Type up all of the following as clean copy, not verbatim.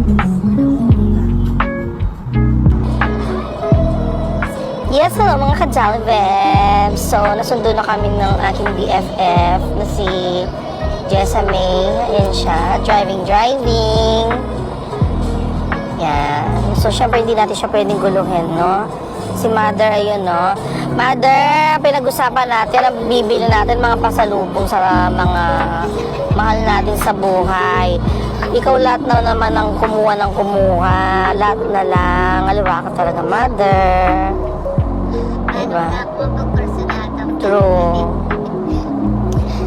Yes, hello mga ka-Jollibeb. So, nasundo na kami ng aking BFF na si Jessa May. Ayan siya, driving. Yan. So, syempre hindi natin siya pwedeng guluhin, no? Si Mother, ayun, no? Mother, pinag-usapan natin, ang bibili natin mga pasalubong sa mga mahal natin sa buhay. Ikaw lahat na naman ang kumuha ng kumuha. Lahat na lang. Aliwa ka talaga, Mother. Diba? True.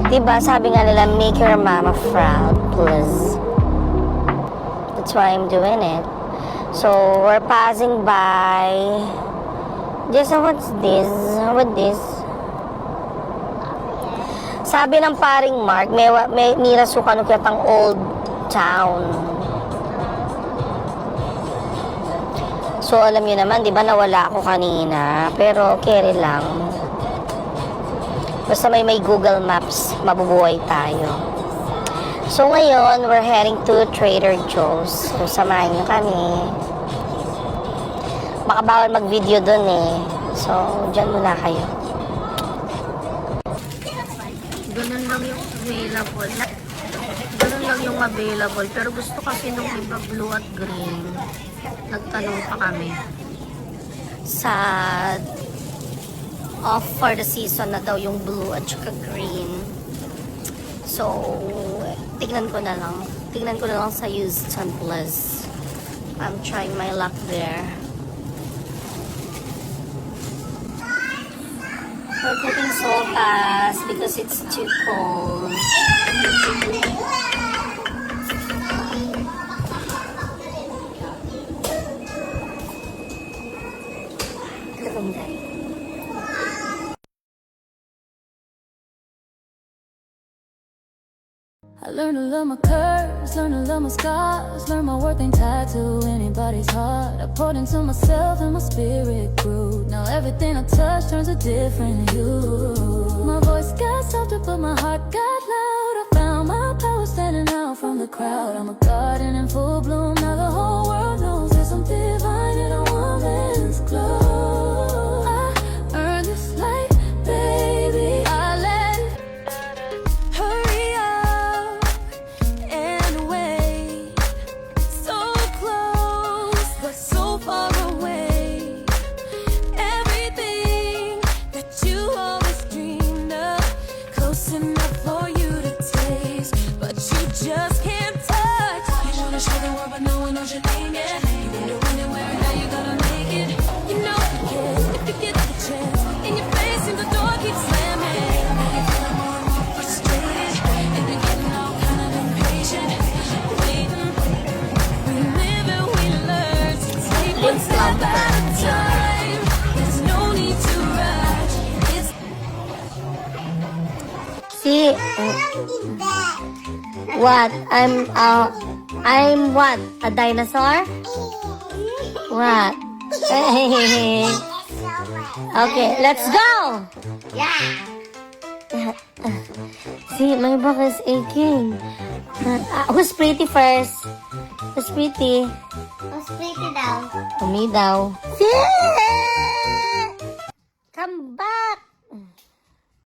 Diba, sabi nga nila, make your mama proud, please. That's why I'm doing it. So, we're passing by. Just, what's this? What this? Sabi ng paring Mark, may nirasukan ng kitang old town. So, alam niyo naman, di ba, nawala ako kanina. Pero, carry lang. Basta may Google Maps, mabubuhay tayo. So, ngayon, we're heading to Trader Joe's. So, samahan niyo kami. Baka bawal mag-video dun eh. So, dyan muna kayo. Ganun lang yung available. Ganun lang yung available. Pero gusto kasi nung iba blue at green. Nagtanong pa kami sa off for the season na daw yung blue at saka green. So, tignan ko na lang sa Houston Plus. I'm trying my luck there. We're cooking sopas because it's too cold. I learned to love my curves, learn to love my scars, learn my worth ain't tied to anybody's heart. I poured into myself and my spirit grew. Now everything I touch turns a different hue. My voice got softer but my heart got loud. I found my power standing out from the crowd. I'm a garden in full bloom, now the whole world knows there's some divine in a woman's glow. I earned this light, baby. I let it hurry up and wait. So close, but so far away. Everything that you always dreamed of, close enough for you to taste, but you just can't touch. You wanna show the world, but no one knows your name yet. You wanna win it, where now you gonna make it. You know you can if you get the chance. In your face, and the door keeps slamming. Now you're feeling more and more frustrated, and you're getting all kind of impatient. Waiting, we live and we learn to take one step at a time. There's no need to rush. It's See, what? I'm what? A dinosaur? What? Okay, let's go! See, my back is aching. Who's pretty first? Who's pretty? Mas pretty daw. Me daw. See?